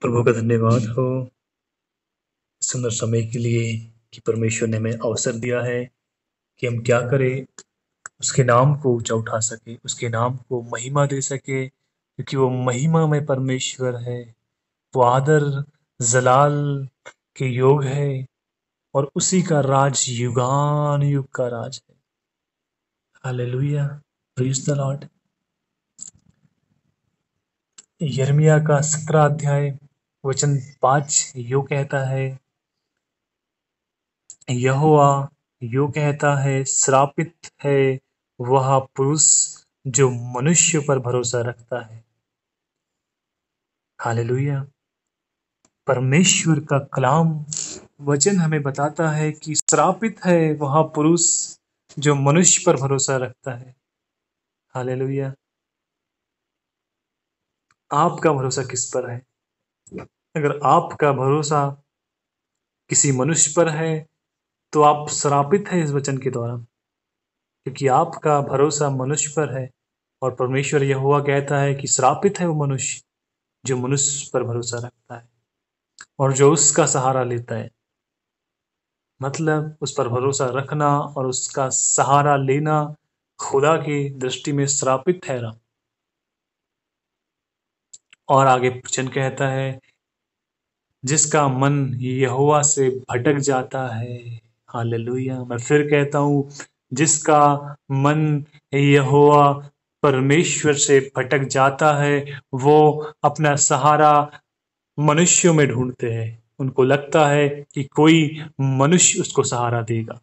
प्रभु का धन्यवाद हो सुंदर समय के लिए कि परमेश्वर ने हमें अवसर दिया है कि हम क्या करें, उसके नाम को ऊंचा उठा सके, उसके नाम को महिमा दे सके, क्योंकि वो महिमा में परमेश्वर है। वो आदर जलाल के योग है और उसी का राज युगान युग का राज है। Hallelujah, praise the Lord. यिर्मयाह का 17 अध्याय वचन 5 यो कहता है, यहोवा यो कहता है, श्रापित है वह पुरुष जो मनुष्य पर भरोसा रखता है। हालेलुया। परमेश्वर का कलाम वचन हमें बताता है कि श्रापित है वह पुरुष जो मनुष्य पर भरोसा रखता है। हालेलुया। आपका भरोसा किस पर है? अगर आपका भरोसा किसी मनुष्य पर है तो आप श्रापित है इस वचन के द्वारा, क्योंकि आपका भरोसा मनुष्य पर है। और परमेश्वर यहोवा कहता है कि श्रापित है वो मनुष्य जो मनुष्य पर भरोसा रखता है और जो उसका सहारा लेता है। मतलब उस पर भरोसा रखना और उसका सहारा लेना खुदा की दृष्टि में श्रापित ठहरा। और आगे वचन कहता है, जिसका मन यहोवा से भटक जाता है। हालेलुया। मैं फिर कहता हूँ, जिसका मन यहोवा परमेश्वर से भटक जाता है वो अपना सहारा मनुष्यों में ढूंढते हैं। उनको लगता है कि कोई मनुष्य उसको सहारा देगा।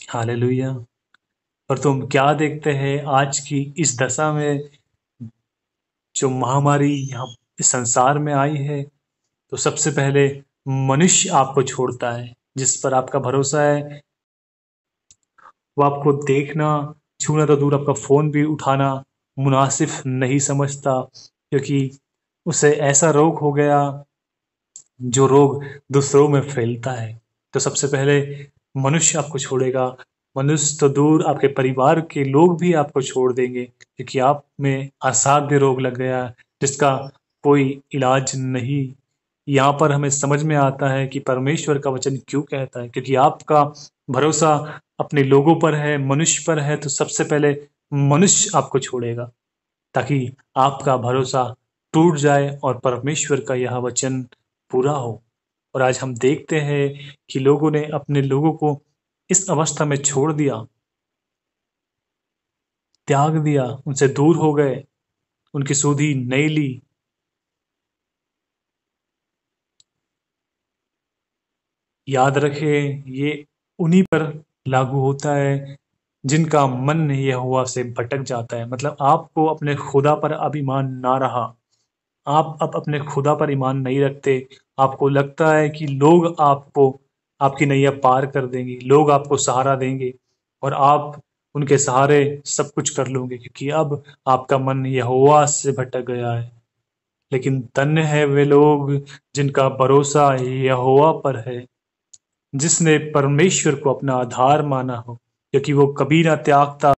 हालेलुया। पर तुम क्या देखते हैं आज की इस दशा में, जो महामारी यहाँ इस संसार में आई है, तो सबसे पहले मनुष्य आपको छोड़ता है। जिस पर आपका भरोसा है वो आपको देखना छूना तो दूर, आपका फोन भी उठाना मुनासिब नहीं समझता, क्योंकि उसे ऐसा रोग हो गया जो रोग दूसरों में फैलता है। तो सबसे पहले मनुष्य आपको छोड़ेगा। मनुष्य तो दूर, आपके परिवार के लोग भी आपको छोड़ देंगे, क्योंकि आप में असाध्य रोग लग गया जिसका कोई इलाज नहीं। यहाँ पर हमें समझ में आता है कि परमेश्वर का वचन क्यों कहता है, क्योंकि आपका भरोसा अपने लोगों पर है, मनुष्य पर है। तो सबसे पहले मनुष्य आपको छोड़ेगा ताकि आपका भरोसा टूट जाए और परमेश्वर का यह वचन पूरा हो। और आज हम देखते हैं कि लोगों ने अपने लोगों को इस अवस्था में छोड़ दिया, त्याग दिया, उनसे दूर हो गए, उनकी सुधि नहीं ली। याद रखें, ये उन्हीं पर लागू होता है जिनका मन यहोवा से भटक जाता है। मतलब आपको अपने खुदा पर अब ईमान ना रहा, आप अब अपने खुदा पर ईमान नहीं रखते। आपको लगता है कि लोग आपको, आपकी नैया पार कर देंगे, लोग आपको सहारा देंगे और आप उनके सहारे सब कुछ कर लोगे, क्योंकि अब आपका मन यहोवा से भटक गया है। लेकिन धन्य है वे लोग जिनका भरोसा यहोवा पर है, जिसने परमेश्वर को अपना आधार माना हो, क्योंकि वो कभी ना त्यागता।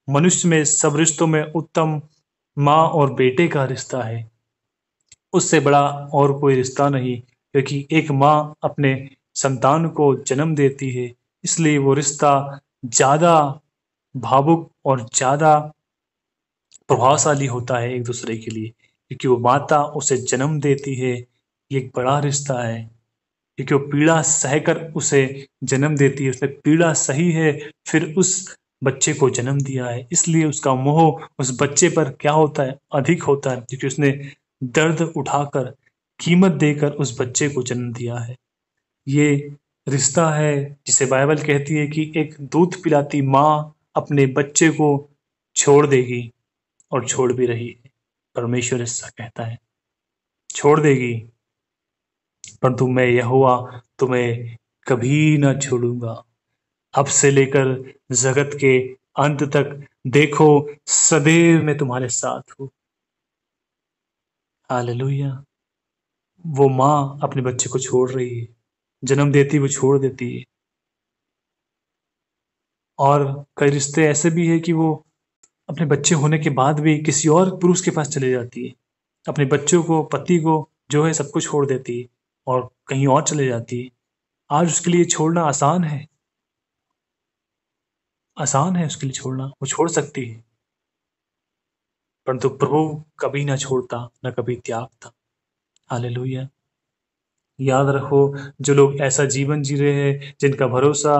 मनुष्य में सब रिश्तों में उत्तम माँ और बेटे का रिश्ता है, उससे बड़ा और कोई रिश्ता नहीं, क्योंकि एक माँ अपने संतान को जन्म देती है, इसलिए वो रिश्ता ज्यादा भावुक और ज्यादा प्रभावशाली होता है एक दूसरे के लिए, क्योंकि वो माता उसे जन्म देती है। ये एक बड़ा रिश्ता है, क्योंकि वो पीड़ा सहकर उसे जन्म देती है, उसने पीड़ा सही है, फिर उस बच्चे को जन्म दिया है। इसलिए उसका मोह उस बच्चे पर क्या होता है, अधिक होता है, क्योंकि उसने दर्द उठाकर, कीमत देकर उस बच्चे को जन्म दिया है। ये रिश्ता है जिसे बाइबल कहती है कि एक दूध पिलाती माँ अपने बच्चे को छोड़ देगी, और छोड़ भी रही है। परमेश्वर ऐसा कहता है, छोड़ देगी, परंतु मैं यहोवा तुम्हें कभी ना छोड़ूंगा, अब से लेकर जगत के अंत तक, देखो सदैव मैं तुम्हारे साथ हूँ। हालेलुया। वो माँ अपने बच्चे को छोड़ रही है, जन्म देती वो छोड़ देती है। और कई रिश्ते ऐसे भी है कि वो अपने बच्चे होने के बाद भी किसी और पुरुष के पास चले जाती है, अपने बच्चों को, पति को जो है सब कुछ छोड़ देती है और कहीं और चले जाती है। आज उसके लिए छोड़ना आसान है, आसान है उसके लिए छोड़ना, वो छोड़ सकती है। परंतु प्रभु कभी ना छोड़ता, ना कभी त्यागता। हालेलुया। याद रखो, जो लोग ऐसा जीवन जी रहे हैं, जिनका भरोसा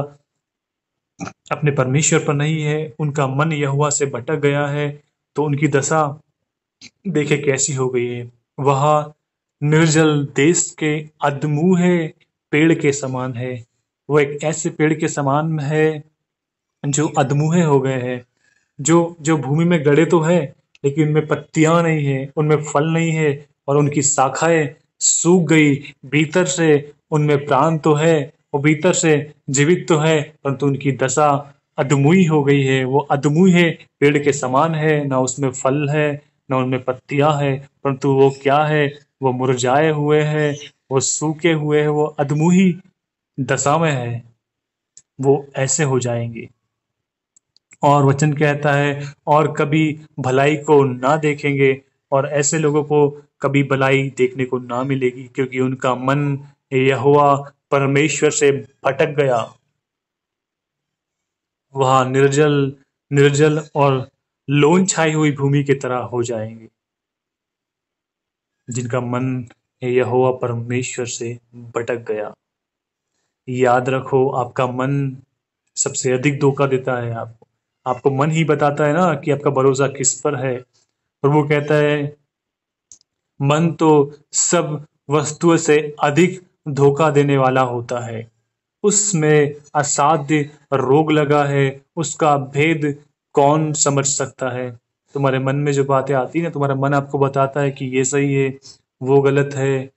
अपने परमेश्वर पर नहीं है, उनका मन यहोवा से भटक गया है, तो उनकी दशा देखे कैसी हो गई है। वह निर्जल देश के अधमुहे पेड़ के समान है। वो एक ऐसे पेड़ के समान है जो अधमुहे हो गए हैं, जो जो भूमि में गड़े तो है, लेकिन उनमें पत्तियां नहीं है, उनमें फल नहीं है, और उनकी शाखाएं सूख गई। भीतर से उनमें प्राण तो है, वो भीतर से जीवित तो है, परंतु उनकी दशा अधमुई हो गई है। वो अधमुए पेड़ के समान है, ना उसमें फल है, ना उनमें पत्तियां है, परंतु वो क्या है, वो मुरझाए हुए हैं, वो सूखे हुए हैं, वो अधमुही दशा में है। वो ऐसे हो जाएंगे। और वचन कहता है, और कभी भलाई को ना देखेंगे, और ऐसे लोगों को कभी भलाई देखने को ना मिलेगी, क्योंकि उनका मन यहोवा परमेश्वर से भटक गया। वह निर्जल निर्जल और लोन छाई हुई भूमि की तरह हो जाएंगे, जिनका मन यहोवा परमेश्वर से भटक गया। याद रखो, आपका मन सबसे अधिक धोखा देता है आपको। आपको मन ही बताता है ना कि आपका भरोसा किस पर है। प्रभु कहता है, मन तो सब वस्तुओं से अधिक धोखा देने वाला होता है। उसमें असाध्य रोग लगा है, उसका भेद कौन समझ सकता है। तुम्हारे मन में जो बातें आती है ना, तुम्हारा मन आपको बताता है कि ये सही है, वो गलत है,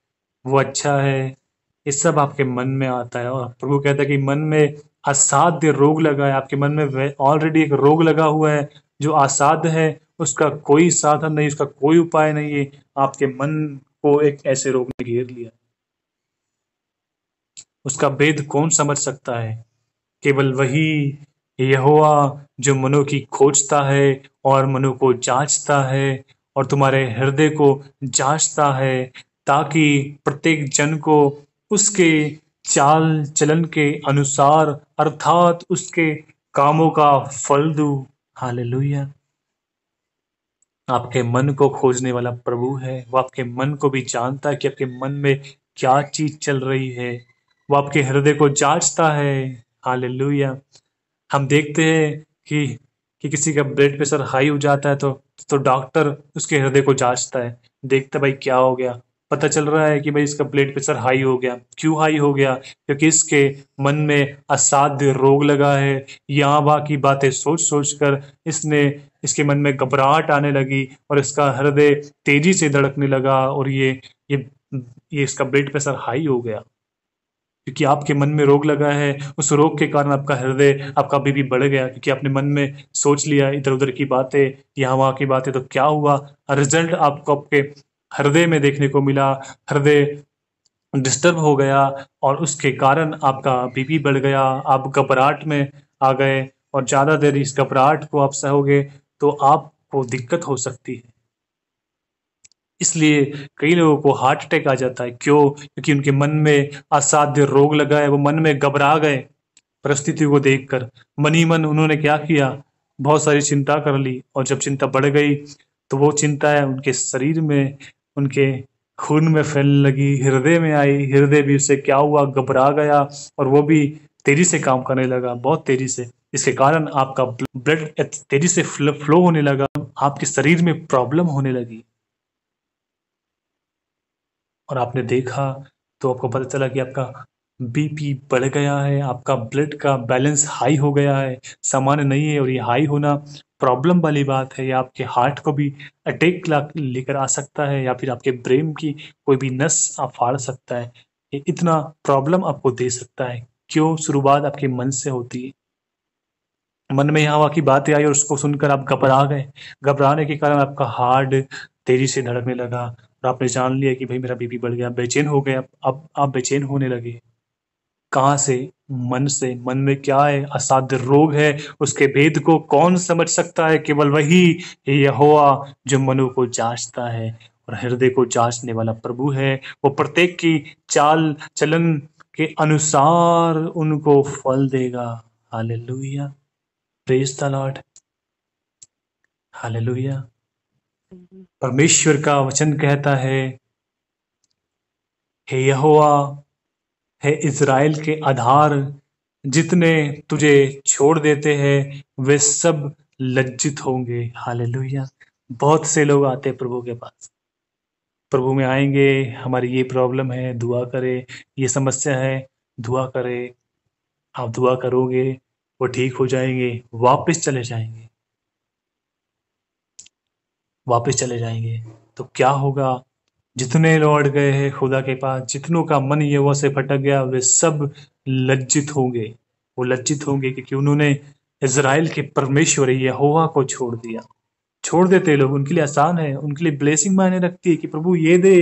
वो अच्छा है। ये सब आपके मन में आता है, और प्रभु कहता है कि मन में असाध्य रोग लगा है। आपके मन में ऑलरेडी एक रोग लगा हुआ है जो असाध्य है। उसका कोई साधन नहीं, उसका कोई उपाय नहीं है। आपके मन को एक ऐसे रोग ने घेर लिया। उसका भेद कौन समझ सकता है? केवल वही यहोवा, जो मनो की खोजता है और मनो को जांचता है, और तुम्हारे हृदय को जांचता है, ताकि प्रत्येक जन को उसके चाल चलन के अनुसार, अर्थात उसके कामों का फल दूं। हालेलुया। आपके मन को खोजने वाला प्रभु है। वो आपके मन को भी जानता है कि आपके मन में क्या चीज चल रही है। वो आपके हृदय को जांचता है। हालेलुया। हम देखते हैं कि किसी का ब्लड प्रेशर हाई हो जाता है, तो डॉक्टर उसके हृदय को जांचता है, देखता है भाई क्या हो गया। पता चल रहा है कि भाई इसका ब्लड प्रेशर हाई हो गया। क्यों हाई हो गया? क्योंकि इसके मन में असाध्य रोग लगा है। यहाँ वहाँ की बातें सोच सोच कर इसने इसके मन में घबराहट आने लगी, और इसका हृदय तेजी से धड़कने लगा, और ये ये इसका ब्लड प्रेशर हाई हो गया। क्योंकि आपके मन में रोग लगा है, उस रोग के कारण आपका हृदय, आपका बीपी बढ़ गया, क्योंकि आपने मन में सोच लिया इधर उधर की बातें, यहाँ वहाँ की बातें। तो क्या हुआ? रिजल्ट आपको आपके हृदय में देखने को मिला। हृदय डिस्टर्ब हो गया, और उसके कारण आपका बीपी बढ़ गया। आप घबराहट में आ गए, और ज्यादा देर इस घबराहट को आप सहोगे तो आपको दिक्कत हो सकती है। इसलिए कई लोगों को हार्ट अटैक आ जाता है। क्यों? क्योंकि उनके मन में असाध्य रोग लगा है। वो मन में घबरा गए परिस्थिति को देखकर। मन ही मन उन्होंने क्या किया? बहुत सारी चिंता कर ली, और जब चिंता बढ़ गई तो वो चिंता है उनके शरीर में, उनके खून में फैलने लगी, हृदय में आई। हृदय भी उससे क्या हुआ? घबरा गया, और वो भी तेजी से काम करने लगा, बहुत तेजी से। इसके कारण आपका ब्लड तेजी से फ्लो होने लगा, आपके शरीर में प्रॉब्लम होने लगी। और आपने देखा तो आपको पता चला कि आपका बीपी बढ़ गया है, आपका ब्लड का बैलेंस हाई हो गया है, सामान्य नहीं है। और ये हाई होना प्रॉब्लम वाली बात है। या आपके हार्ट को भी अटैक लेकर आ सकता है, या फिर आपके ब्रेन की कोई भी नस आप फाड़ सकता है। ये इतना प्रॉब्लम आपको दे सकता है। क्यों? शुरुआत आपके मन से होती है। मन में यहाँ वहाँ की बातें आई, और उसको सुनकर आप घबरा गए। घबराने के कारण आपका हार्ट तेजी से धड़कने लगा, और आपने जान लिया कि भाई मेरा बीपी बढ़ गया, बेचैन हो गए। अब आप बेचैन होने लगे। कहाँ से? मन से। मन में क्या है? असाध्य रोग है। उसके भेद को कौन समझ सकता है? केवल वही यहोवा, जो मनु को जांचता है। और हृदय को जांचने वाला प्रभु है। वो प्रत्येक की चाल चलन के अनुसार उनको फल देगा। Hallelujah, praise the Lord, hallelujah. परमेश्वर का वचन कहता है, हे यहोवा, हे इज़राइल के आधार, जितने तुझे छोड़ देते हैं वे सब लज्जित होंगे। हालेलुया। बहुत से लोग आते हैं प्रभु के पास, प्रभु में आएंगे, हमारी ये प्रॉब्लम है, दुआ करे, ये समस्या है, दुआ करे। आप दुआ करोगे, वो ठीक हो जाएंगे, वापस चले जाएंगे, वापस चले जाएंगे। तो क्या होगा? जितने लौट गए हैं खुदा के पास, जितनों का मन यहोवा से भटक गया, वे सब लज्जित होंगे। वो लज्जित होंगे क्योंकि उन्होंने इज़राइल के परमेश्वर यहोवा को छोड़ दिया। छोड़ देते लोग, उनके लिए आसान है, उनके लिए ब्लेसिंग मायने रखती है कि प्रभु ये दे,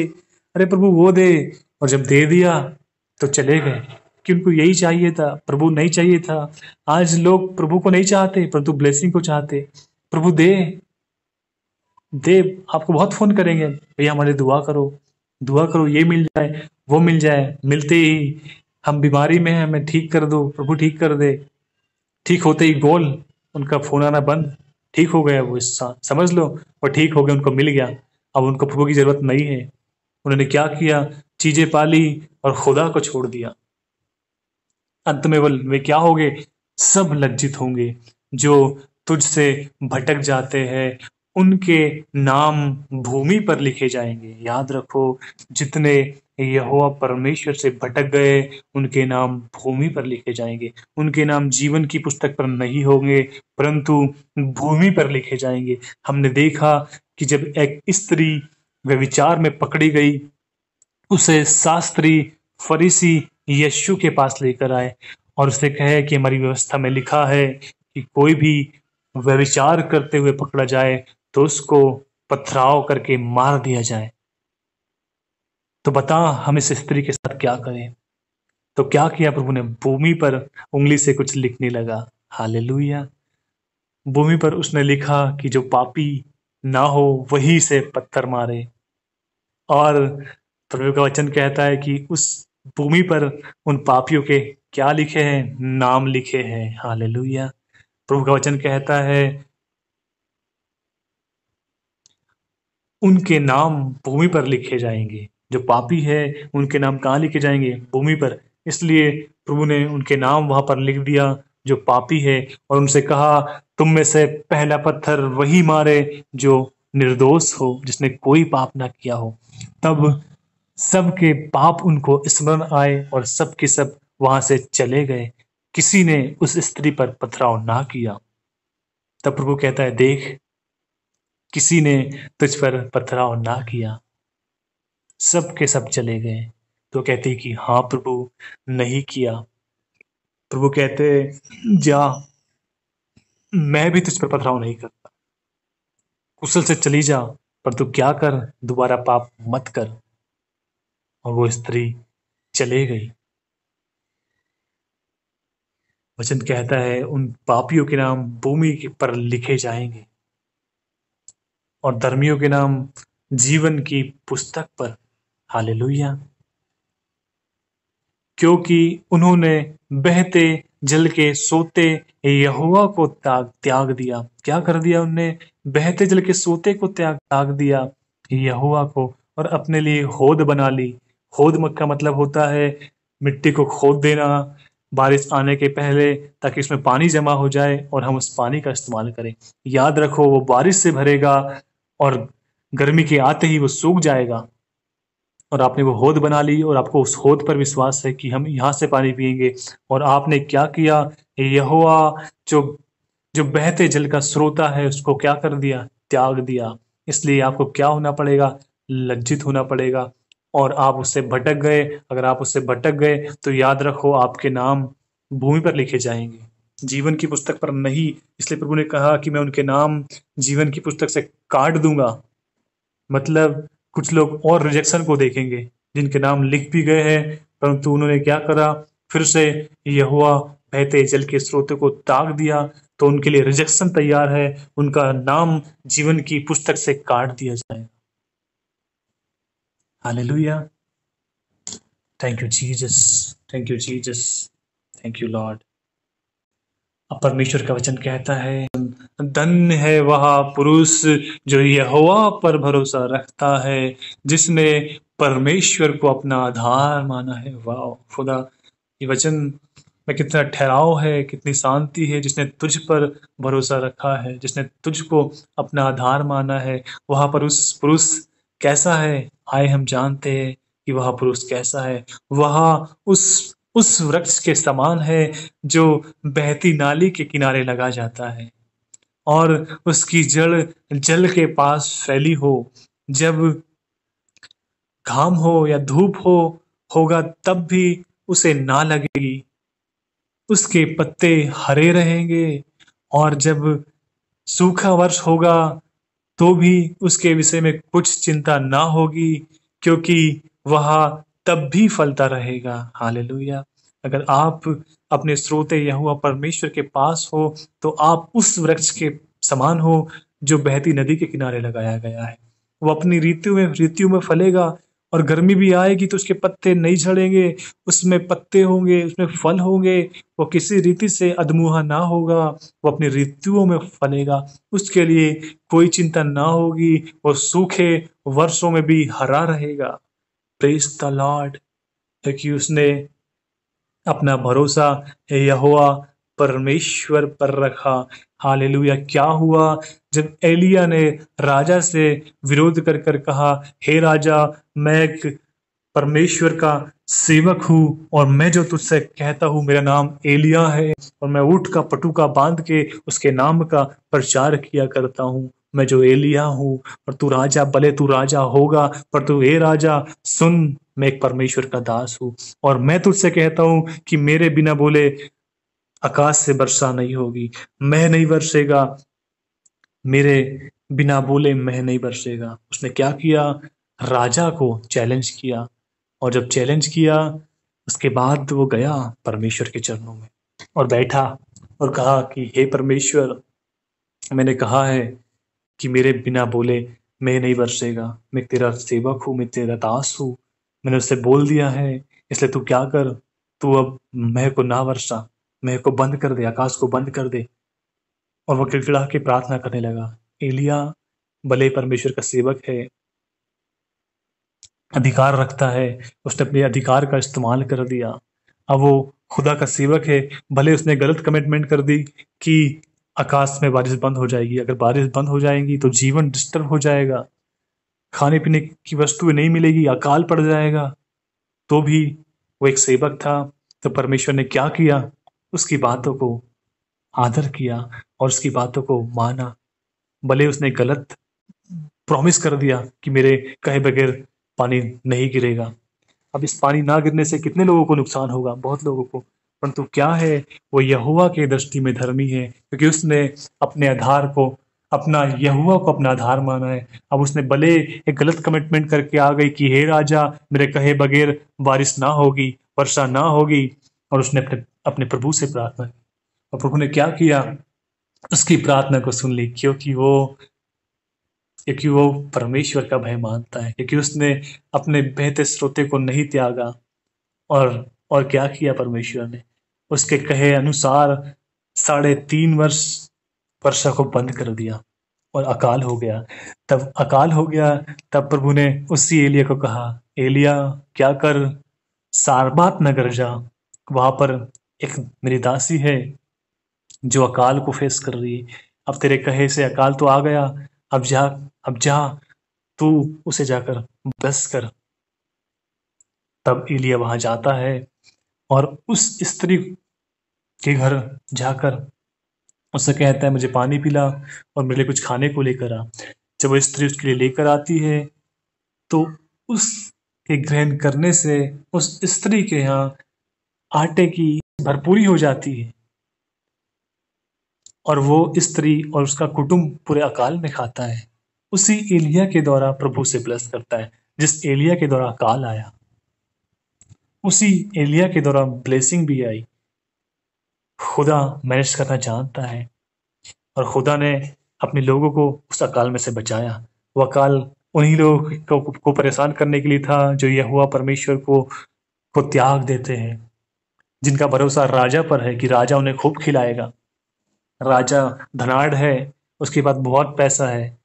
अरे प्रभु वो दे, और जब दे दिया तो चले गए कि उनको यही चाहिए था, प्रभु नहीं चाहिए था। आज लोग प्रभु को नहीं चाहते परंतु ब्लेसिंग को चाहते। प्रभु दे दे, आपको बहुत फोन करेंगे, भैया हमारे दुआ करो, दुआ करो, ये मिल जाए, वो मिल जाए। मिलते ही हम बीमारी में हैं, हमें ठीक कर दो, प्रभु ठीक कर दे। ठीक होते ही गोल उनका फोन आना बंद, ठीक हो गया वो, समझ लो वो ठीक हो गया, उनको मिल गया। अब उनको प्रभु की जरूरत नहीं है। उन्होंने क्या किया? चीजें पाली और खुदा को छोड़ दिया। अंत में वे क्या होंगे? सब लज्जित होंगे। जो तुझसे भटक जाते हैं उनके नाम भूमि पर लिखे जाएंगे। याद रखो, जितने यहोवा परमेश्वर से भटक गए उनके नाम भूमि पर लिखे जाएंगे। उनके नाम जीवन की पुस्तक पर नहीं होंगे परंतु भूमि पर लिखे जाएंगे। हमने देखा कि जब एक स्त्री व्यभिचार में पकड़ी गई, उसे शास्त्री फरीसी यीशु के पास लेकर आए और उससे कहे कि हमारी व्यवस्था में लिखा है कि कोई भी व्यभिचार करते हुए पकड़ा जाए तो उसको पथराव करके मार दिया जाए। तो बता हम इस स्त्री के साथ क्या करें? तो क्या किया प्रभु ने? भूमि पर उंगली से कुछ लिखने लगा। हालेलुया। भूमि पर उसने लिखा कि जो पापी ना हो वही से पत्थर मारे। और प्रभु का वचन कहता है कि उस भूमि पर उन पापियों के क्या लिखे हैं? नाम लिखे हैं। हालेलुया। प्रभु का वचन कहता है उनके नाम भूमि पर लिखे जाएंगे। जो पापी है उनके नाम कहाँ लिखे जाएंगे? भूमि पर। इसलिए प्रभु ने उनके नाम वहां पर लिख दिया जो पापी है, और उनसे कहा तुम में से पहला पत्थर वही मारे जो निर्दोष हो, जिसने कोई पाप ना किया हो। तब सबके पाप उनको स्मरण आए और सब के सब वहां से चले गए। किसी ने उस स्त्री पर पथराव ना किया। तब प्रभु कहता है देख, किसी ने तुझ पर पथराव ना किया, सब के सब चले गए। तो कहते कि हाँ प्रभु, नहीं किया। प्रभु कहते जा, मैं भी तुझ पर पथराव नहीं करता, कुशल से चली जा, पर तू क्या कर, दोबारा पाप मत कर। और वो स्त्री चले गई। वचन कहता है उन पापियों के नाम भूमि पर लिखे जाएंगे और धर्मियों के नाम जीवन की पुस्तक पर। हालेलुया। क्योंकि उन्होंने बहते जल के सोते यहोवा को त्याग दिया। क्या कर दिया उनने? बहते जल के सोते को त्याग दिया, यहोवा को, और अपने लिए होद बना ली। होद का मतलब होता है मिट्टी को खोद देना बारिश आने के पहले, ताकि उसमें पानी जमा हो जाए और हम उस पानी का इस्तेमाल करें। याद रखो, वो बारिश से भरेगा और गर्मी के आते ही वो सूख जाएगा। और आपने वो होद बना ली और आपको उस होद पर विश्वास है कि हम यहाँ से पानी पिएंगे। और आपने क्या किया? यहोवा जो जो बहते जल का स्रोता है उसको क्या कर दिया? त्याग दिया। इसलिए आपको क्या होना पड़ेगा? लज्जित होना पड़ेगा। और आप उससे भटक गए। अगर आप उससे भटक गए तो याद रखो, आपके नाम भूमि पर लिखे जाएंगे, जीवन की पुस्तक पर नहीं। इसलिए प्रभु ने कहा कि मैं उनके नाम जीवन की पुस्तक से काट दूंगा। मतलब कुछ लोग और रिजेक्शन को देखेंगे जिनके नाम लिख भी गए हैं परंतु उन्होंने क्या करा? फिर से यहोवा बहते जल के स्रोत को त्याग दिया। तो उनके लिए रिजेक्शन तैयार है, उनका नाम जीवन की पुस्तक से काट दिया जाएगा। Hallelujah. Thank you Jesus, thank you Jesus, thank you Lord. अब परमेश्वर का वचन कहता है, धन्य है वह पुरुष जो यहोवा पर भरोसा रखता है, जिसने परमेश्वर को अपना आधार माना है। वाह खुदा, ये वचन में कितना ठहराव है, कितनी शांति है। जिसने तुझ पर भरोसा रखा है, जिसने तुझको अपना आधार माना है, वह पुरुष कैसा है? आए हम जानते हैं कि वह पुरुष कैसा है। वह उस वृक्ष के समान है जो बहती नाली के किनारे लगा जाता है और उसकी जड़ जल के पास फैली हो। जब घाम हो या धूप होगा तब भी उसे ना लगेगी, उसके पत्ते हरे रहेंगे। और जब सूखा वर्ष होगा तो भी उसके विषय में कुछ चिंता ना होगी, क्योंकि वह तब भी फलता रहेगा। हालेलुया। अगर आप अपने स्रोते यहोवा परमेश्वर के पास हो तो आप उस वृक्ष के समान हो जो बहती नदी के किनारे लगाया गया है। वो अपनी ऋतु में फलेगा, और गर्मी भी आएगी तो उसके पत्ते नहीं झड़ेंगे, उसमें पत्ते होंगे, उसमें फल होंगे। वो किसी रीति से अधमुआ ना होगा, वो अपनी ऋतुओं में फलेगा। उसके लिए कोई चिंता ना होगी, वो सूखे वर्षों में भी हरा रहेगा। Praise the Lord. क्योंकि उसने अपना भरोसा यहोवा परमेश्वर पर रखा। हालेलुया। क्या हुआ जब एलिया ने राजा से विरोध कर कर कहा, हे राजा, मैं एक परमेश्वर का सेवक हूँ और मैं जो तुझसे कहता हूँ, मेरा नाम एलिया है और मैं ऊँट का पटुका बांध के उसके नाम का प्रचार किया करता हूँ। मैं जो एलिया हूँ, और तू राजा, भले तू राजा होगा पर तू ए राजा सुन, मैं एक परमेश्वर का दास हूँ और मैं तुझसे कहता हूँ कि मेरे बिना बोले आकाश से वर्षा नहीं होगी, मैं नहीं बरसेगा, मेरे बिना बोले मैं नहीं बरसेगा। उसने क्या किया? राजा को चैलेंज किया, और जब चैलेंज किया उसके बाद वो गया परमेश्वर के चरणों में और बैठा और कहा कि हे परमेश्वर, मैंने कहा है कि मेरे बिना बोले मैं नहीं बरसेगा, मैं तेरा सेवक हूँ, मैं तेरा दास हूँ, मैंने उससे बोल दिया है, इसलिए तू क्या कर, तू अब मेरे को ना वर्षा, मेरे को बंद कर दे, आकाश को बंद कर दे। और वो गिड़गिड़ा के प्रार्थना करने लगा। एलिया भले परमेश्वर का सेवक है, अधिकार रखता है, उसने अपने अधिकार का इस्तेमाल कर दिया। अब वो खुदा का सेवक है, भले उसने गलत कमिटमेंट कर दी कि आकाश में बारिश बंद हो जाएगी, अगर बारिश बंद हो जाएगी तो जीवन डिस्टर्ब हो जाएगा, खाने पीने की वस्तुएं नहीं मिलेगी, अकाल पड़ जाएगा। तो भी वो एक सेवक था। तो परमेश्वर ने क्या किया? उसकी बातों को आदर किया और उसकी बातों को माना। भले उसने गलत प्रॉमिस कर दिया कि मेरे कहे बगैर पानी नहीं गिरेगा। अब इस पानी ना गिरने से कितने लोगों को नुकसान होगा? बहुत लोगों को। परंतु क्या है, वो यहोवा के दृष्टि में धर्मी है, क्योंकि उसने अपने आधार को, अपना यहोवा को अपना आधार माना है। अब उसने भले एक गलत कमिटमेंट करके आ गई कि हे राजा, मेरे कहे बगैर बारिश ना होगी, वर्षा ना होगी, और उसने अपने अपने प्रभु से प्रार्थना की और प्रभु ने क्या किया? उसकी प्रार्थना को सुन ली, क्योंकि वो परमेश्वर का भय मानता है, क्योंकि उसने अपने बहते स्रोते को नहीं त्यागा। और और क्या किया परमेश्वर ने? उसके कहे अनुसार 3.5 वर्ष वर्षा को बंद कर दिया और अकाल हो गया। तब अकाल हो गया, तब प्रभु ने उसी एलिया को कहा, एलिया क्या कर, सारबात नगर जा, वहां पर एक मेरी दासी है जो अकाल को फेस कर रही है। अब तेरे कहे से अकाल तो आ गया, अब जा, अब जा, तू उसे जाकर बस कर। तब एलिया वहां जाता है और उस स्त्री के घर जाकर उससे कहता है, मुझे पानी पिला और मेरे लिए कुछ खाने को लेकर आ। जब वो स्त्री उसके लिए लेकर आती है तो उसके ग्रहण करने से उस स्त्री के यहाँ आटे की भरपूरी हो जाती है और वो स्त्री और उसका कुटुंब पूरे अकाल में खाता है। उसी एलिया के द्वारा प्रभु से ब्लेस करता है। जिस एलिया के द्वारा अकाल आया, उसी एलिया के द्वारा ब्लेसिंग भी आई। खुदा मैनेज करना जानता है और खुदा ने अपने लोगों को उस अकाल में से बचाया। वो अकाल उन्हीं लोगों को परेशान करने के लिए था जो यहोवा परमेश्वर को त्याग देते हैं, जिनका भरोसा राजा पर है कि राजा उन्हें खूब खिलाएगा। राजा धनाढ़ है, उसके पास बहुत पैसा है,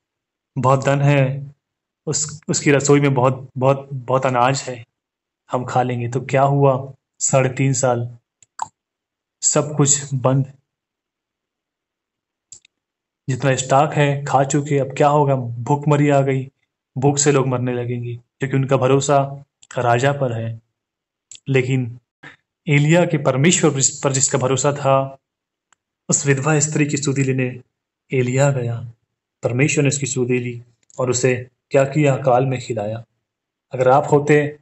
बहुत धन है, उसकी रसोई में बहुत बहुत बहुत अनाज है, हम खा लेंगे। तो क्या हुआ, 3.5 साल सब कुछ बंद, जितना स्टॉक है खा चुके। अब क्या होगा, भूखमरी आ गई, भूख से लोग मरने लगेंगे क्योंकि उनका भरोसा राजा पर है। लेकिन एलिया के परमेश्वर पर जिसका भरोसा था, उस विधवा स्त्री की सुधि लेने एलिया गया। परमेश्वर ने उसकी सुधि ली और उसे क्या किया, अकाल में खिलाया। अगर आप होते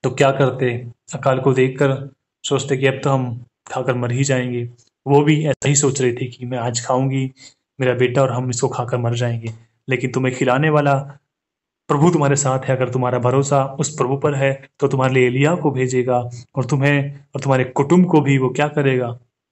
तो क्या करते, अकाल को देखकर सोचते कि अब तो हम खाकर मर ही जाएंगे। वो भी ऐसा ही सोच रही थी कि मैं आज खाऊंगी, मेरा बेटा और हम इसको खाकर मर जाएंगे। लेकिन तुम्हें खिलाने वाला प्रभु तुम्हारे साथ है। अगर तुम्हारा भरोसा उस प्रभु पर है तो तुम्हारे लिए एलिया को भेजेगा, और तुम्हें और तुम्हारे कुटुंब को भी वो क्या करेगा,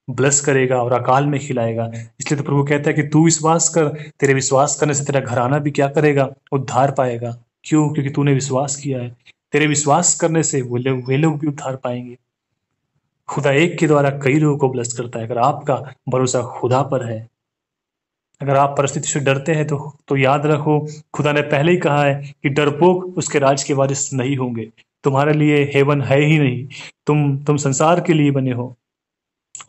ब्लेस करेगा और अकाल में खिलाएगा। इसलिए तो प्रभु कहता है कि तू विश्वास कर, तेरे विश्वास करने से तेरा घराना भी क्या करेगा, उद्धार पाएगा। क्यों? क्योंकि तूने विश्वास किया है। तेरे विश्वास करने से वे लोग भी उद्धार पाएंगे। खुदा एक के द्वारा कई लोगों को ब्लेस करता है। अगर आपका भरोसा खुदा पर है, अगर आप परिस्थिति से डरते हैं तो याद रखो, खुदा ने पहले ही कहा है कि डरपोक उसके राज के वारिस नहीं होंगे। तुम्हारे लिए हेवन है ही नहीं, तुम संसार के लिए बने हो।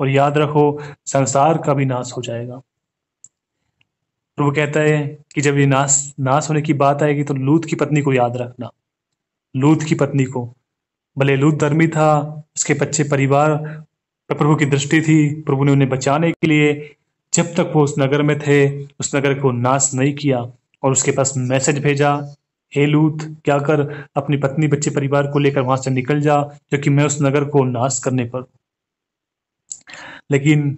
और याद रखो, संसार का भी नाश हो जाएगा। प्रभु कहता है कि जब ये नाश नाश होने की बात आएगी तो लूत की पत्नी को याद रखना। लूत की पत्नी को, भले लूत धर्मी था, उसके बच्चे परिवार पर प्रभु की दृष्टि थी, प्रभु ने उन्हें बचाने के लिए जब तक वो उस नगर में थे, उस नगर को नाश नहीं किया। और उसके पास मैसेज भेजा, हे लूत, क्या कर, अपनी पत्नी बच्चे परिवार को लेकर वहां से निकल जा, क्योंकि मैं उस नगर को नाश करने पर। लेकिन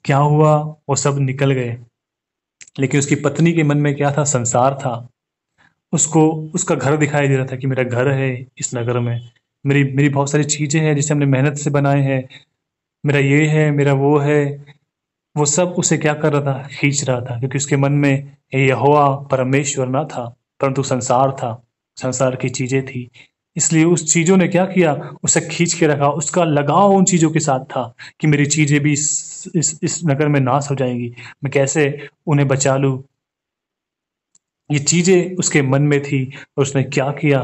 क्या हुआ, वो सब निकल गए। लेकिन उसकी पत्नी के मन में क्या था, संसार था। उसको उसका घर दिखाई दे रहा था कि मेरा घर है इस नगर में, मेरी मेरी बहुत सारी चीजें हैं जिसे हमने मेहनत से बनाए हैं, मेरा ये है, मेरा वो है। वो सब उसे क्या कर रहा था, खींच रहा था, क्योंकि उसके मन में यहोवा परमेश्वर ना था, परंतु संसार था, संसार की चीजें थी। इसलिए उस चीजों ने क्या किया, उसे खींच के रखा। उसका लगाव उन चीजों के साथ था कि मेरी चीजें भी इस नगर में नाश हो जाएंगी, मैं कैसे उन्हें बचा लूं। ये चीजें उसके मन में थी। और उसने क्या किया,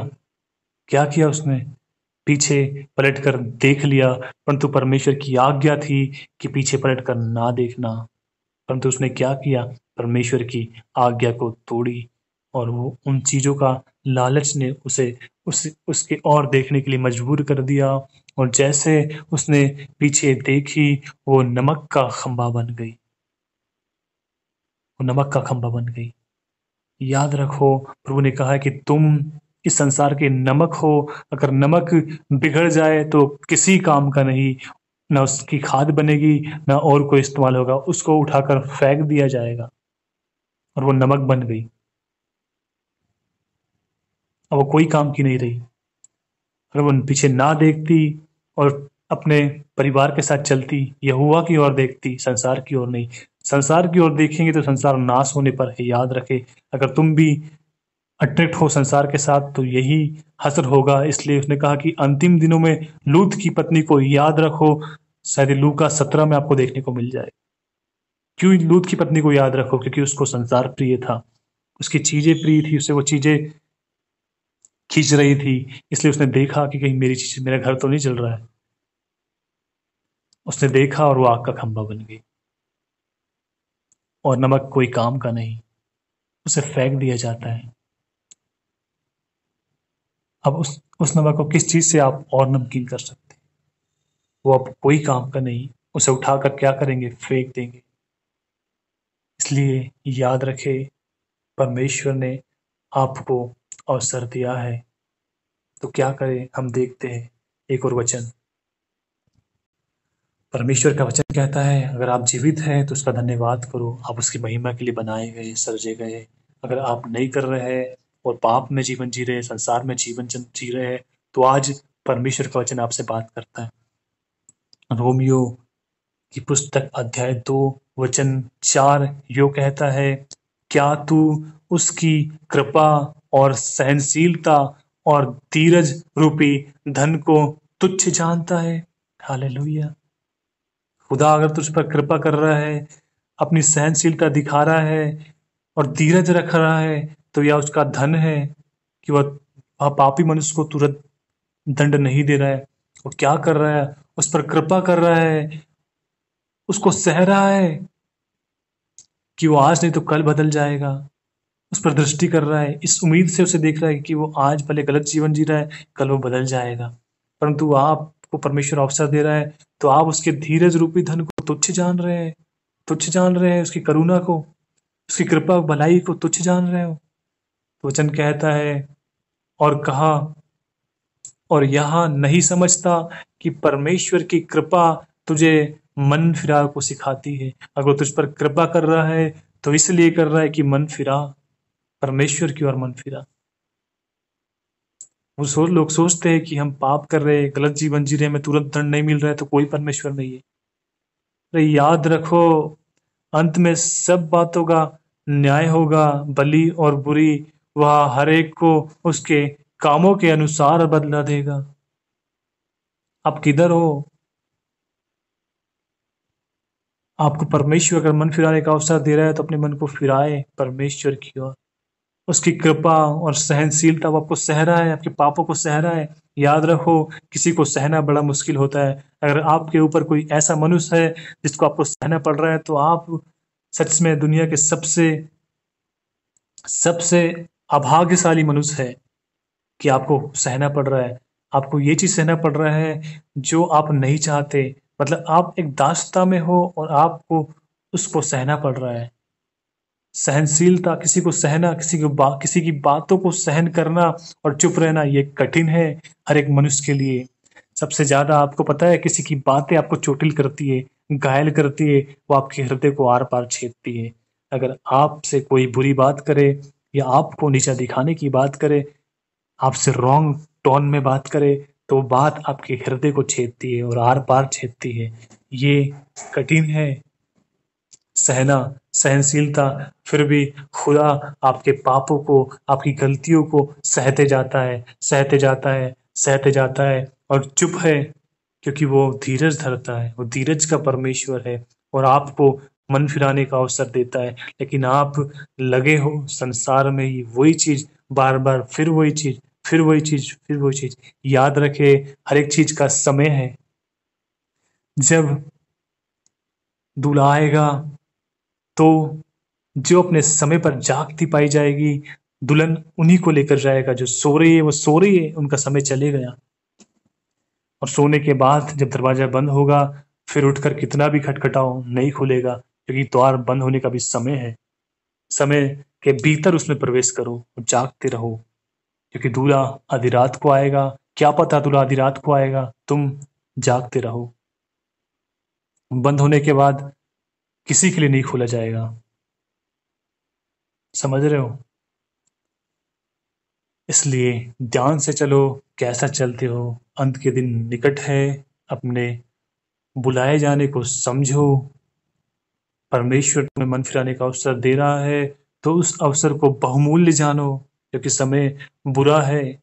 क्या किया उसने, पीछे पलटकर देख लिया, परंतु परमेश्वर की आज्ञा थी कि पीछे पलटकर ना देखना। परंतु उसने क्या किया, परमेश्वर की आज्ञा को तोड़ी, और वो उन चीजों का लालच ने उसे उसके और देखने के लिए मजबूर कर दिया। और जैसे उसने पीछे देखी, वो नमक का खंभा बन गई, वो नमक का खंभा बन गई। याद रखो, प्रभु ने कहा है कि तुम इस संसार के नमक हो। अगर नमक बिगड़ जाए तो किसी काम का नहीं, ना उसकी खाद बनेगी, ना और कोई इस्तेमाल होगा, उसको उठाकर फेंक दिया जाएगा। और वो नमक बन गई, अब वो कोई काम की नहीं रही। अगर वो पीछे ना देखती और अपने परिवार के साथ चलती, यहोवा की ओर देखती, संसार की ओर नहीं। संसार की ओर देखेंगे तो संसार नाश होने पर है, याद रखे। अगर तुम भी अट्रैक्ट हो संसार के साथ तो यही हसर होगा। इसलिए उसने कहा कि अंतिम दिनों में लूत की पत्नी को याद रखो। शायद लूका 17 में आपको देखने को मिल जाए। क्यों लूत की पत्नी को याद रखो? क्योंकि उसको संसार प्रिय था, उसकी चीजें प्रिय थी, उसे वो चीजें खींच रही थी। इसलिए उसने देखा कि कहीं मेरी चीज, मेरा घर तो नहीं जल रहा है। उसने देखा और वो आग का खंभा बन गई। और नमक कोई काम का नहीं, उसे फेंक दिया जाता है। अब उस नमक को किस चीज से आप और नमकीन कर सकते हैं? वो अब कोई काम का नहीं, उसे उठाकर क्या करेंगे, फेंक देंगे। इसलिए याद रखे, परमेश्वर ने आपको अवसर दिया है, तो क्या करें। हम देखते हैं एक और वचन, परमेश्वर का वचन कहता है, अगर आप जीवित हैं तो उसका धन्यवाद करो, आप उसकी महिमा के लिए बनाए गए, सर्जे गए। अगर आप नहीं कर रहे हैं और पाप में जीवन जी रहे हैं, संसार में जीवन जी रहे हैं, तो आज परमेश्वर का वचन आपसे बात करता है। रोमियो की पुस्तक अध्याय 2 वचन 4 यो कहता है, क्या तू उसकी कृपा और सहनशीलता और धीरज रूपी धन को तुच्छ जानता है? हालेलुया। खुदा अगर तुझ पर कृपा कर रहा है, अपनी सहनशीलता दिखा रहा है और धीरज रख रहा है, तो यह उसका धन है कि वह पापी मनुष्य को तुरंत दंड नहीं दे रहा है। वो क्या कर रहा है? उस पर कृपा कर रहा है, उसको सह रहा है कि वो आज नहीं तो कल बदल जाएगा। उस पर दृष्टि कर रहा है, इस उम्मीद से उसे देख रहा है कि वो आज भले गलत जीवन जी रहा है, कल वो बदल जाएगा। परंतु आपको परमेश्वर अवसर दे रहा है, तो आप उसके धीरज रूपी धन को तुच्छ जान रहे हैं, तुच्छ जान रहे हैं, उसकी करुणा को, उसकी कृपा भलाई को तुच्छ जान रहे हो। तो वचन कहता है और कहा, और यहाँ नहीं समझता कि परमेश्वर की कृपा तुझे मन फिरा को सिखाती है। अगर वो तुझ पर कृपा कर रहा है तो इसलिए कर रहा है कि मन फिरा, परमेश्वर की ओर मन फिरा। वो लोग सोचते हैं कि हम पाप कर रहे हैं, गलत जीवन जी रहे हैं, हमें तुरंत दंड नहीं मिल रहा है तो कोई परमेश्वर नहीं है। अरे याद रखो, अंत में सब बातों का न्याय होगा, भली और बुरी वह हर एक को उसके कामों के अनुसार बदला देगा। आप किधर हो? आपको परमेश्वर अगर मन फिराने का अवसर दे रहा है तो अपने मन को फिराए परमेश्वर की ओर। उसकी कृपा और सहनशीलता वो आपको सह रहा है, आपके पापों को सह रहा है। याद रखो, किसी को सहना बड़ा मुश्किल होता है। अगर आपके ऊपर कोई ऐसा मनुष्य है जिसको आपको सहना पड़ रहा है, तो आप सच में दुनिया के सबसे सबसे अभाग्यशाली मनुष्य है कि आपको सहना पड़ रहा है। आपको ये चीज सहना पड़ रहा है जो आप नहीं चाहते। मतलब आप एक दासता में हो और आपको उसको सहना पड़ रहा है। सहनशीलता, किसी को सहना, किसी की बातों को सहन करना और चुप रहना, ये कठिन है हर एक मनुष्य के लिए। सबसे ज्यादा आपको पता है, किसी की बातें आपको चोटिल करती है, घायल करती है, वो आपके हृदय को आर पार छेदती है। अगर आपसे कोई बुरी बात करे या आपको नीचा दिखाने की बात करे, आपसे रॉन्ग टोन में बात करे, तो वो बात आपके हृदय को छेदती है और आर पार छेदती है। ये कठिन है सहना, सहनशीलता। फिर भी खुदा आपके पापों को, आपकी गलतियों को सहते जाता है, सहते जाता है, सहते जाता है और चुप है, क्योंकि वो धीरज धरता है। वो धीरज का परमेश्वर है और आपको मन फिराने का अवसर देता है। लेकिन आप लगे हो संसार में ही वही चीज, बार बार फिर वही चीज, फिर वही चीज, फिर वही चीज। याद रखे, हर एक चीज का समय है। जब दूल्हा आएगा तो जो अपने समय पर जागती पाई जाएगी, दुल्हन उन्हीं को लेकर जाएगा। जो सो रही है वो सो रही है, उनका समय चले गया। और सोने के बाद जब दरवाजा बंद होगा, फिर उठकर कितना भी खटखटाओ नहीं खुलेगा, क्योंकि द्वार बंद होने का भी समय है। समय के भीतर उसमें प्रवेश करो और जागते रहो, क्योंकि दूल्हा आधी रात को आएगा। क्या पता दूल्हा आधी रात को आएगा, तुम जागते रहो। बंद होने के बाद किसी के लिए नहीं खोला जाएगा। समझ रहे हो? इसलिए ध्यान से चलो, कैसा चलते हो। अंत के दिन निकट है, अपने बुलाए जाने को समझो। परमेश्वर तुम्हें मन फिराने का अवसर दे रहा है, तो उस अवसर को बहुमूल्य जानो, क्योंकि समय बुरा है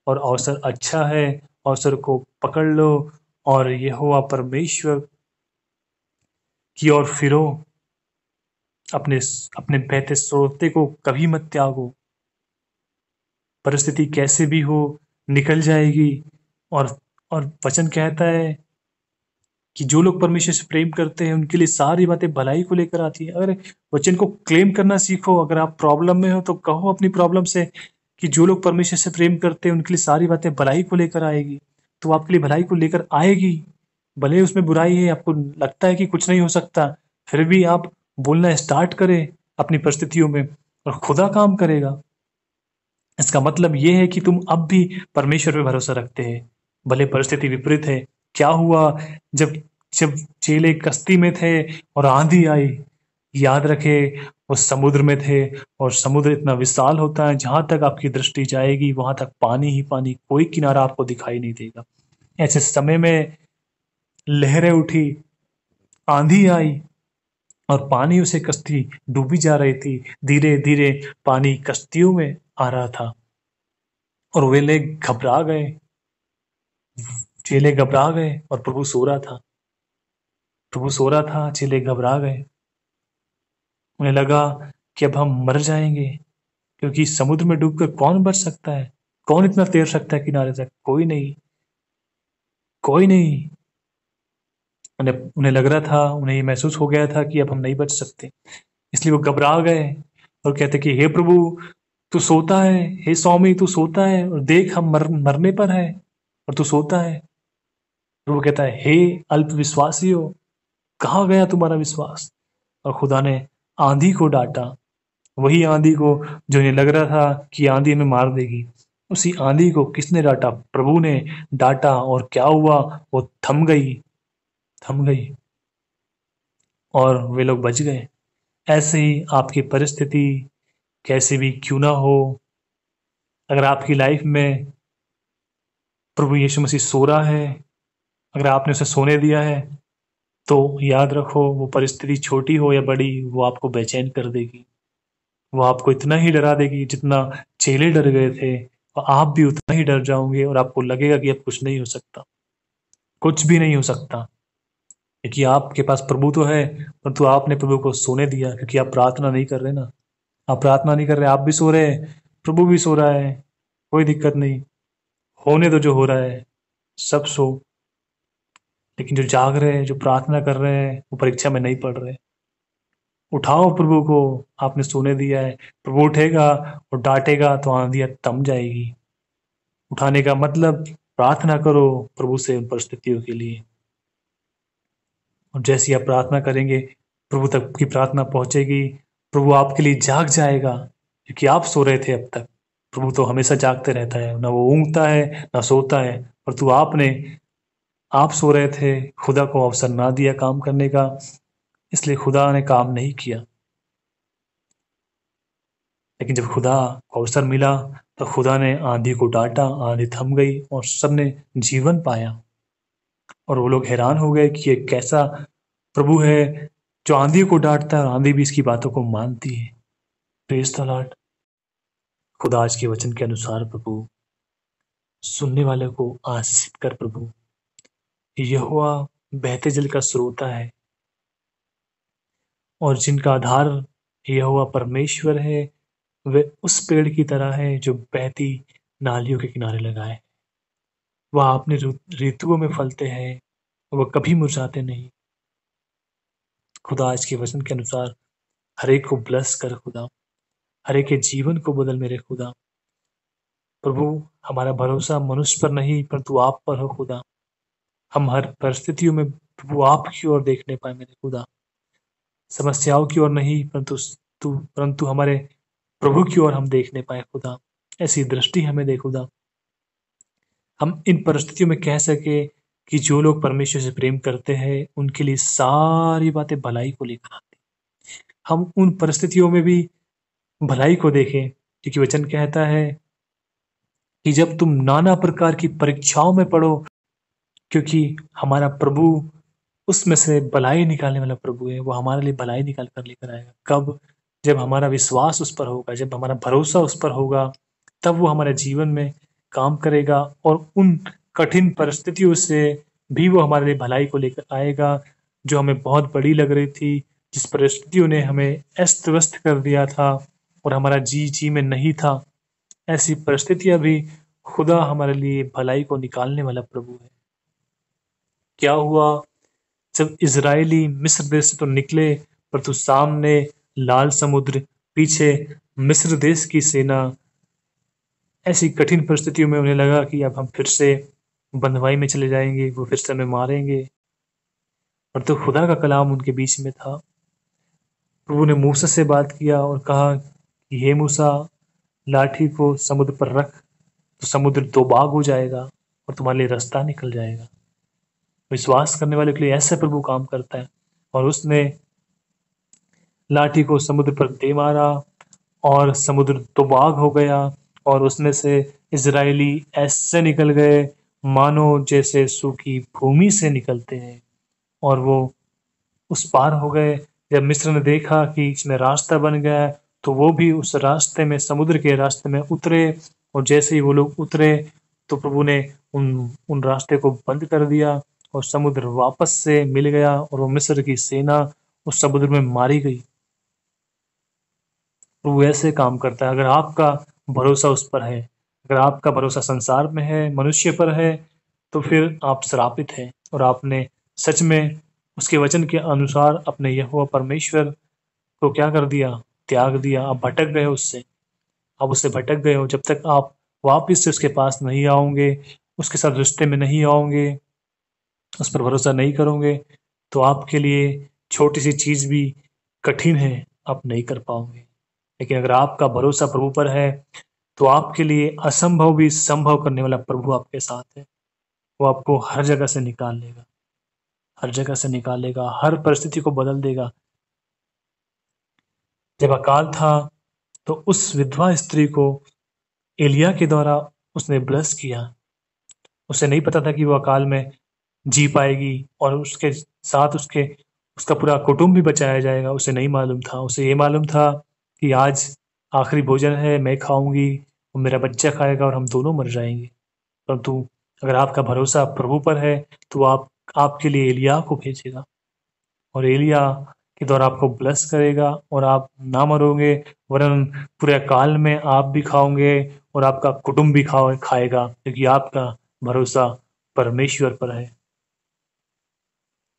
और अवसर अच्छा है। अवसर को पकड़ लो और यहोवा परमेश्वर की ओर फिरो। अपने अपने बहते सोते को कभी मत त्यागो। परिस्थिति कैसे भी हो, निकल जाएगी। और और वचन कहता है कि जो लोग परमेश्वर से प्रेम करते हैं उनके लिए सारी बातें भलाई को लेकर आती है। अगर वचन को क्लेम करना सीखो। अगर आप प्रॉब्लम में हो तो कहो अपनी प्रॉब्लम से कि जो लोग परमेश्वर से प्रेम करते हैं उनके लिए सारी बातें भलाई को लेकर आएगी। तो आपके लिए भलाई को लेकर आएगी। भले उसमें बुराई है, आपको लगता है कि कुछ नहीं हो सकता, फिर भी आप बोलना स्टार्ट करें अपनी परिस्थितियों में और खुदा काम करेगा। इसका मतलब ये है कि तुम अब भी परमेश्वर पे भरोसा रखते हैं, भले परिस्थिति विपरीत है। क्या हुआ जब जब चेले कश्ती में थे और आंधी आई? याद रखे, वो समुद्र में थे और समुद्र इतना विशाल होता है, जहां तक आपकी दृष्टि जाएगी वहां तक पानी ही पानी, कोई किनारा आपको दिखाई नहीं देगा। ऐसे समय में लहरें उठी, आंधी आई, और पानी उसे कश्ती डूबी जा रही थी। धीरे धीरे पानी कश्तियों में आ रहा था और वे लोग घबरा गए। चेले घबरा गए और प्रभु सो रहा था। प्रभु सो रहा था, चेले घबरा गए। उन्हें लगा कि अब हम मर जाएंगे, क्योंकि समुद्र में डूबकर कौन बच सकता है, कौन इतना तैर सकता है किनारे तक? कोई नहीं, कोई नहीं। उन्हें उन्हें लग रहा था, उन्हें ये महसूस हो गया था कि अब हम नहीं बच सकते। इसलिए वो घबरा गए और कहते कि हे प्रभु, तू सोता है। हे स्वामी, तू सोता है और देख हम मरने पर है और तू सोता है। प्रभु कहता है, हे अल्प विश्वासियों, कहाँ गया तुम्हारा विश्वास? और खुदा ने आंधी को डांटा। वही आंधी को जो इन्हें लग रहा था कि आंधी हमें मार देगी, उसी आंधी को किसने डांटा? प्रभु ने डांटा। और क्या हुआ? वो थम गई, थम गई और वे लोग बच गए। ऐसे ही आपकी परिस्थिति कैसी भी क्यों ना हो, अगर आपकी लाइफ में प्रभु यीशु मसीह सो रहा है, अगर आपने उसे सोने दिया है, तो याद रखो, वो परिस्थिति छोटी हो या बड़ी, वो आपको बेचैन कर देगी। वो आपको इतना ही डरा देगी जितना चेले डर गए थे, और आप भी उतना ही डर जाओगे और आपको लगेगा कि अब कुछ नहीं हो सकता, कुछ भी नहीं हो सकता। क्योंकि आपके पास प्रभु तो है, परंतु आपने प्रभु को सोने दिया, क्योंकि आप प्रार्थना नहीं कर रहे ना। आप प्रार्थना नहीं कर रहे, आप भी सो रहे हैं, प्रभु भी सो रहा है, कोई दिक्कत नहीं। होने दो जो हो रहा है, सब सो। लेकिन जो जाग रहे हैं, जो प्रार्थना कर रहे हैं, वो परीक्षा में नहीं पढ़ रहे। उठाओ प्रभु को, आपने सोने दिया है। प्रभु उठेगा और डांटेगा तो आंधियां थम जाएगी। उठाने का मतलब प्रार्थना करो प्रभु से उन परिस्थितियों के लिए, और जैसी आप प्रार्थना करेंगे, प्रभु तक की प्रार्थना पहुंचेगी। प्रभु आपके लिए जाग जाएगा, क्योंकि आप सो रहे थे अब तक। प्रभु तो हमेशा जागते रहता है, ना वो ऊँगता है ना सोता है। परंतु आप सो रहे थे, खुदा को अवसर ना दिया काम करने का, इसलिए खुदा ने काम नहीं किया। लेकिन जब खुदा को अवसर मिला, तो खुदा ने आंधी को डांटा, आंधी थम गई और सबने जीवन पाया। और वो लोग हैरान हो गए कि ये कैसा प्रभु है जो आंधी को डांटता है और आंधी भी इसकी बातों को मानती है। Praise the Lord. खुदा आज के वचन के अनुसार प्रभु सुनने वाले को आशीषित कर। प्रभु यहोवा बहते जल का स्रोता है, और जिनका आधार यहोवा परमेश्वर है, वे उस पेड़ की तरह है जो बहती नालियों के किनारे लगा है। वह अपने ऋतुओं में फलते हैं, वह कभी मुरझाते नहीं। खुदा आज के वचन के अनुसार हर एक को ब्लेस कर खुदा, हर एक के जीवन को बदल मेरे खुदा। प्रभु हमारा भरोसा मनुष्य पर नहीं, परंतु आप पर हो खुदा। हम हर परिस्थितियों में प्रभु आपकी ओर देखने पाए मेरे खुदा, समस्याओं की ओर नहीं, परंतु हमारे प्रभु की ओर हम देखने पाए खुदा। ऐसी दृष्टि हमें दे खुदा, हम इन परिस्थितियों में कह सके कि जो लोग परमेश्वर से प्रेम करते हैं, उनके लिए सारी बातें भलाई को लेकर आती। हम उन परिस्थितियों में भी भलाई को देखें, क्योंकि वचन कहता है कि जब तुम नाना प्रकार की परीक्षाओं में पड़ो, क्योंकि हमारा प्रभु उसमें से भलाई निकालने वाला प्रभु है। वो हमारे लिए भलाई निकाल कर लेकर आएगा। कब? जब हमारा विश्वास उस पर होगा, जब हमारा भरोसा उस पर होगा, तब वो हमारे जीवन में काम करेगा, और उन कठिन परिस्थितियों से भी वो हमारे लिए भलाई को लेकर आएगा, जो हमें बहुत बड़ी लग रही थी, जिस परिस्थितियों ने हमें अस्त व्यस्त कर दिया था और हमारा जी जी में नहीं था। ऐसी परिस्थितियां भी खुदा हमारे लिए भलाई को निकालने वाला प्रभु है। क्या हुआ जब इजरायली मिस्र देश से तो निकले, पर तो सामने लाल समुद्र, पीछे मिस्र देश की सेना। ऐसी कठिन परिस्थितियों में उन्हें लगा कि अब हम फिर से बंधुआई में चले जाएंगे, वो फिर से हमें मारेंगे। पर तो खुदा का कलाम उनके बीच में था। प्रभु ने मूसा से बात किया और कहा कि हे मूसा, लाठी को समुद्र पर रख, तो समुद्र दो भाग हो जाएगा और तुम्हारे लिए रास्ता निकल जाएगा। विश्वास करने वाले के लिए ऐसे प्रभु काम करता है। और उसने लाठी को समुद्र पर दे मारा और समुद्र दो भाग हो गया, और उसमें से इजरायली ऐसे निकल गए मानो जैसे सूखी भूमि से निकलते हैं, और वो उस पार हो गए जब मिस्र ने देखा कि इसमें रास्ता बन गया है, तो वो भी उस रास्ते में, समुद्र के रास्ते में उतरे। और जैसे ही वो लोग उतरे, तो प्रभु ने उन उन रास्ते को बंद कर दिया, और समुद्र वापस से मिल गया, और वो मिस्र की सेना उस समुद्र में मारी गई। प्रभु ऐसे काम करता है। अगर आपका भरोसा उस पर है, अगर आपका भरोसा संसार में है, मनुष्य पर है, तो फिर आप श्रापित हैं, और आपने सच में उसके वचन के अनुसार अपने यहोवा परमेश्वर को क्या कर दिया? त्याग दिया। आप भटक गए उससे, आप उससे भटक गए हो। जब तक आप वापिस से उसके पास नहीं आओगे, उसके साथ रिश्ते में नहीं आओगे, उस पर भरोसा नहीं करोगे, तो आपके लिए छोटी सी चीज भी कठिन है, आप नहीं कर पाओगे। लेकिन अगर आपका भरोसा प्रभु पर है, तो आपके लिए असंभव भी संभव करने वाला प्रभु आपके साथ है। वो आपको हर जगह से निकाल लेगा, हर जगह से निकालेगा, हर परिस्थिति को बदल देगा। जब अकाल था, तो उस विधवा स्त्री को एलिया के द्वारा उसने ब्लेस किया। उसे नहीं पता था कि वो अकाल में जी पाएगी, और उसके साथ उसके उसका पूरा कुटुंब भी बचाया जाएगा। उसे नहीं मालूम था। उसे ये मालूम था कि आज आखिरी भोजन है, मैं खाऊंगी और मेरा बच्चा खाएगा, और हम दोनों मर जाएंगे। परंतु अगर आपका भरोसा प्रभु पर है, तो आप आपके लिए एलिया को भेजेगा, और एलिया के द्वारा आपको ब्लेस करेगा, और आप ना मरोगे, वरन पूरे काल में आप भी खाओगे, और आपका कुटुंब भी खाएगा, क्योंकि आपका भरोसा परमेश्वर पर है।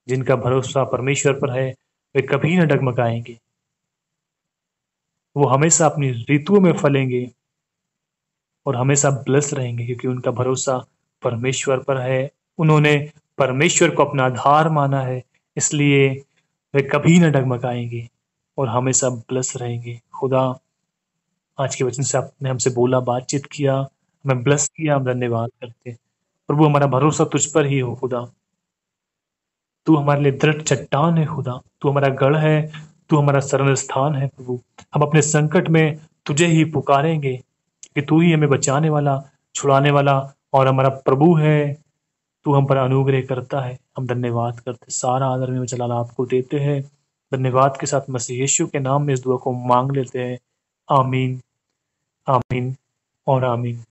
जिनका भरोसा परमेश्वर पर है, वे कभी न डगमगाएंगे। वो हमेशा अपनी ऋतुओं में फलेंगे, और हमेशा ब्लेस रहेंगे, क्योंकि उनका भरोसा परमेश्वर पर है। उन्होंने परमेश्वर को अपना आधार माना है, इसलिए वे कभी न डगमगाएंगे, और हमेशा ब्लेस रहेंगे। खुदा, आज के वचन से आपने हमसे बोला, बातचीत किया, हमें ब्लेस किया, हम धन्यवाद करते हैं। प्रभु, हमारा भरोसा तुझ पर ही हो खुदा। तू हमारे लिए दृढ़ चट्टान है खुदा, तू हमारा गढ़ है, तू हमारा शरण स्थान है प्रभु। हम अपने संकट में तुझे ही पुकारेंगे, कि तू ही हमें बचाने वाला, छुड़ाने वाला और हमारा प्रभु है। तू हम पर अनुग्रह करता है। हम धन्यवाद करते, सारा आदर में जलाल आपको देते हैं। धन्यवाद के साथ मसीह यीशु के नाम में इस दुआ को मांग लेते हैं। आमीन, आमीन और आमीन।